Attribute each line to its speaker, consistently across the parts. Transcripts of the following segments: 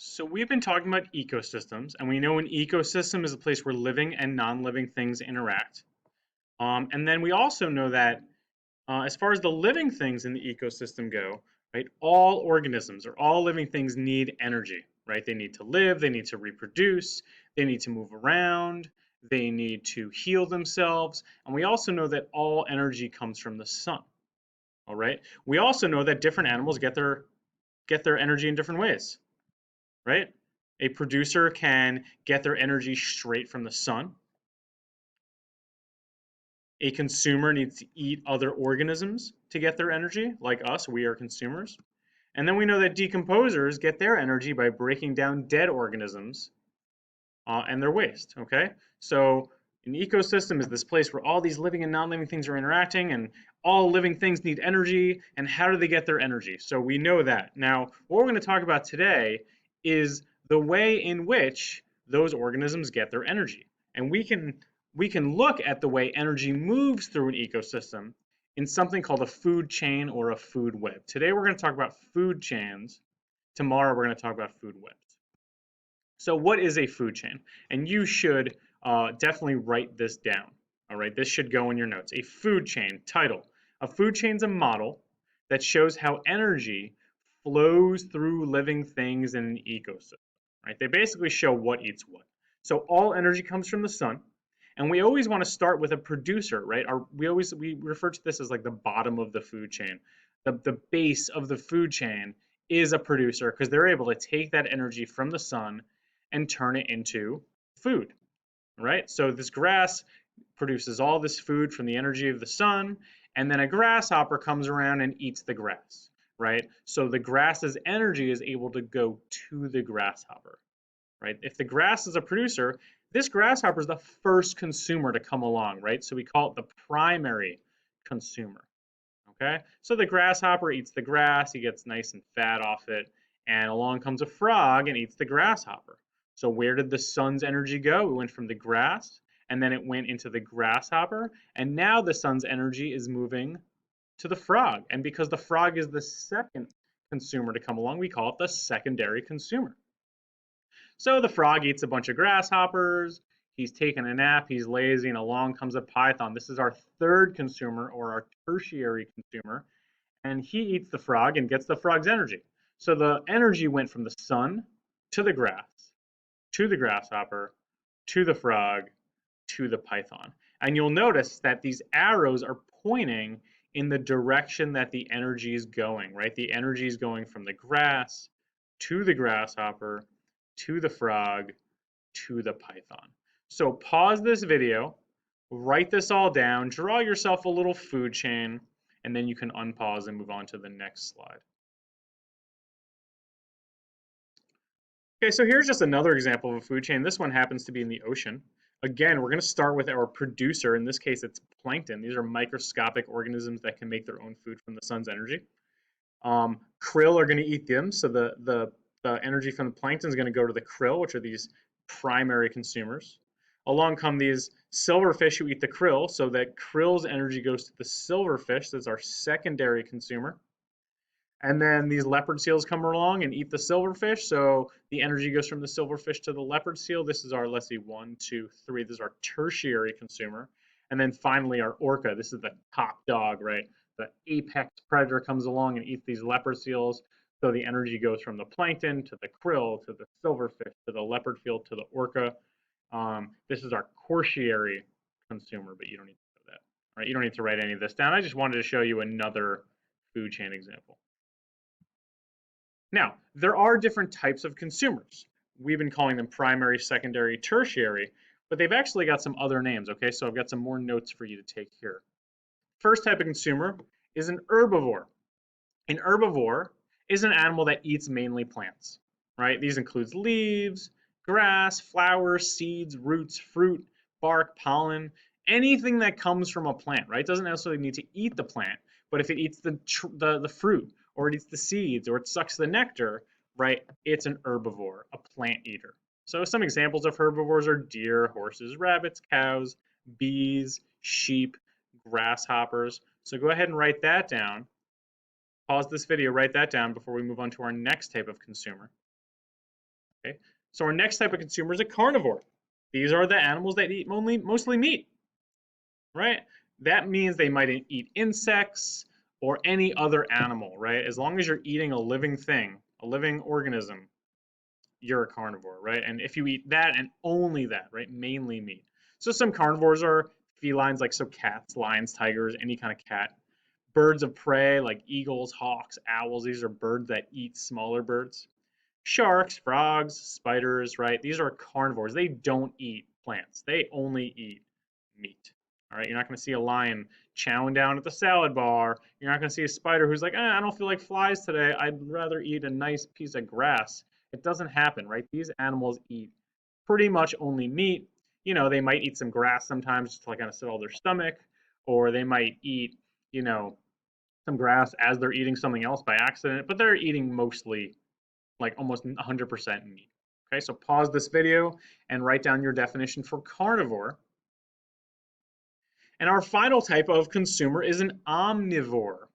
Speaker 1: So we've been talking about ecosystems, and we know an ecosystem is a place where living and non-living things interact. And then we also know that as far as the living things in the ecosystem go, right, all organisms or all living things need energy, right? They need to live, they need to reproduce, they need to move around, they need to heal themselves, and we also know that all energy comes from the sun. All right. We also know that different animals get their energy in different ways, right? A producer can get their energy straight from the sun. A consumer needs to eat other organisms to get their energy, like us, we are consumers. And then we know that decomposers get their energy by breaking down dead organisms and their waste, okay? So an ecosystem is this place where all these living and non-living things are interacting, and all living things need energy, and how do they get their energy? So we know that. Now, what we're going to talk about today is the way in which those organisms get their energy. And we can look at the way energy moves through an ecosystem in something called a food chain or a food web. Today we're going to talk about food chains. Tomorrow we're going to talk about food webs. So what is a food chain? And you should definitely write this down. All right, this should go in your notes. A food chain, title. A food chain is a model that shows how energy flows through living things in an ecosystem. Right? They basically show what eats what. So all energy comes from the sun, and we always want to start with a producer, right? We refer to this as like the bottom of the food chain. The base of the food chain is a producer because they're able to take that energy from the sun and turn it into food, right? So this grass produces all this food from the energy of the sun, and then a grasshopper comes around and eats the grass, right? So the grass's energy is able to go to the grasshopper, right? If the grass is a producer, this grasshopper is the first consumer to come along, right? So we call it the primary consumer, okay? So the grasshopper eats the grass, he gets nice and fat off it, and along comes a frog and eats the grasshopper. So where did the sun's energy go? It went from the grass, and then it went into the grasshopper, and now the sun's energy is moving to the frog. And because the frog is the second consumer to come along, we call it the secondary consumer. So the frog eats a bunch of grasshoppers. He's taking a nap. He's lazy, and along comes a python. This is our third consumer, or our tertiary consumer, and he eats the frog and gets the frog's energy. So the energy went from the sun to the grass, to the grasshopper, to the frog, to the python. And you'll notice that these arrows are pointing in the direction that the energy is going, right? The energy is going from the grass to the grasshopper, to the frog, to the python. So pause this video, write this all down, draw yourself a little food chain, and then you can unpause and move on to the next slide. Okay, so here's just another example of a food chain. This one happens to be in the ocean. Again, we're going to start with our producer. In this case, it's plankton. These are microscopic organisms that can make their own food from the sun's energy. Krill are going to eat them, so the energy from the plankton is going to go to the krill, which are these primary consumers. Along come these silverfish who eat the krill, so that krill's energy goes to the silverfish, that's our secondary consumer. And then these leopard seals come along and eat the silverfish, so the energy goes from the silverfish to the leopard seal. This is our, let's see, 1, 2, 3. This is our tertiary consumer. And then finally, our orca. This is the top dog, right? The apex predator comes along and eats these leopard seals. So the energy goes from the plankton to the krill to the silverfish to the leopard seal to the orca. This is our quaternary consumer, but you don't need to know that. All right, you don't need to write any of this down. I just wanted to show you another food chain example. Now, there are different types of consumers. We've been calling them primary, secondary, tertiary, but they've actually got some other names, okay? So I've got some more notes for you to take here. First type of consumer is an herbivore. An herbivore is an animal that eats mainly plants, right? These includes leaves, grass, flowers, seeds, roots, fruit, bark, pollen, anything that comes from a plant, right? It doesn't necessarily need to eat the plant, but if it eats the fruit, or it eats the seeds, or it sucks the nectar, right? It's an herbivore, a plant eater. So some examples of herbivores are deer, horses, rabbits, cows, bees, sheep, grasshoppers. So go ahead and write that down. Pause this video, write that down before we move on to our next type of consumer. Okay, so our next type of consumer is a carnivore. These are the animals that eat mostly meat, right? That means they might eat insects or any other animal, right? As long as you're eating a living thing, a living organism, you're a carnivore, right? And if you eat that and only that, right, mainly meat. So some carnivores are felines, like so cats, lions, tigers, any kind of cat. Birds of prey like eagles, hawks, owls. These are birds that eat smaller birds. Sharks, frogs, spiders, right? These are carnivores. They don't eat plants. They only eat meat. All right, you're not going to see a lion chowing down at the salad bar. You're not going to see a spider who's like, I don't feel like flies today. I'd rather eat a nice piece of grass. It doesn't happen, right? These animals eat pretty much only meat. You know, they might eat some grass sometimes just to like kind of settle their stomach, or they might eat, you know, some grass as they're eating something else by accident, but they're eating mostly like almost 100% meat. Okay, so pause this video and write down your definition for carnivore. And our final type of consumer is an omnivore.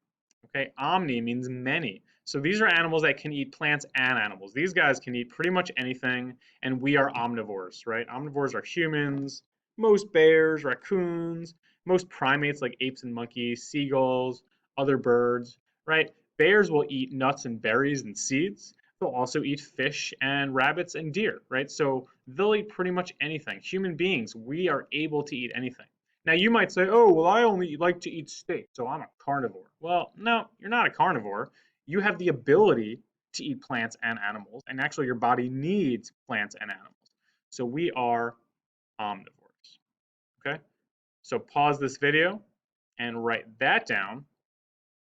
Speaker 1: Okay, omni means many. So these are animals that can eat plants and animals. These guys can eat pretty much anything, and we are omnivores, right? Omnivores are humans, most bears, raccoons, most primates like apes and monkeys, seagulls, other birds, right? Bears will eat nuts and berries and seeds. They'll also eat fish and rabbits and deer, right? So they'll eat pretty much anything. Human beings, we are able to eat anything. Now you might say, oh, well, I only like to eat steak, so I'm a carnivore. Well, no, you're not a carnivore. You have the ability to eat plants and animals, and actually your body needs plants and animals. So we are omnivores, okay? So pause this video and write that down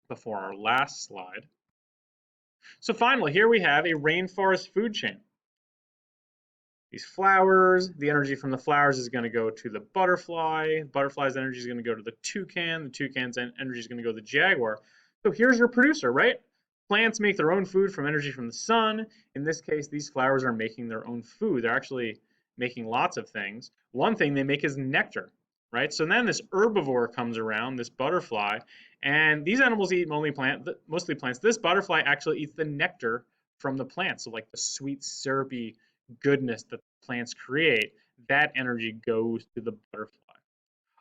Speaker 1: before our last slide. So finally, here we have a rainforest food chain. These flowers, the energy from the flowers is going to go to the butterfly. The butterfly's energy is going to go to the toucan. The toucan's energy is going to go to the jaguar. So here's your producer, right? Plants make their own food from energy from the sun. In this case, these flowers are making their own food. They're actually making lots of things. One thing they make is nectar, right? So then this herbivore comes around, this butterfly, and these animals eat mostly plants. This butterfly actually eats the nectar from the plants, so like the sweet, syrupy goodness that plants create, that energy goes to the butterfly.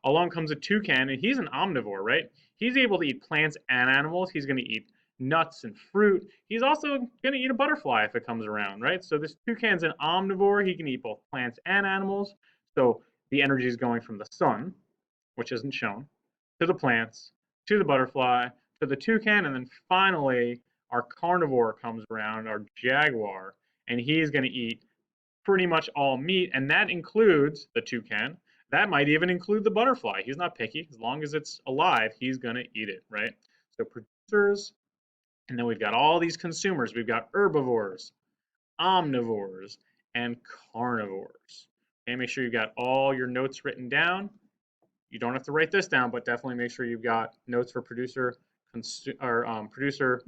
Speaker 1: Along comes a toucan, and he's an omnivore, right? He's able to eat plants and animals. He's going to eat nuts and fruit. He's also going to eat a butterfly if it comes around, right? So this toucan's an omnivore. He can eat both plants and animals. So the energy is going from the sun, which isn't shown, to the plants, to the butterfly, to the toucan, and then finally our carnivore comes around, our jaguar, and he's going to eat pretty much all meat, and that includes the toucan. That might even include the butterfly. He's not picky. As long as it's alive, he's going to eat it, right? So producers, and then we've got all these consumers. We've got herbivores, omnivores, and carnivores. Okay, make sure you've got all your notes written down. You don't have to write this down, but definitely make sure you've got notes for producer, omnivore,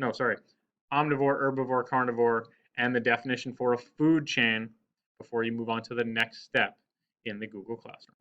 Speaker 1: herbivore, carnivore, and the definition for a food chain before you move on to the next step in the Google Classroom.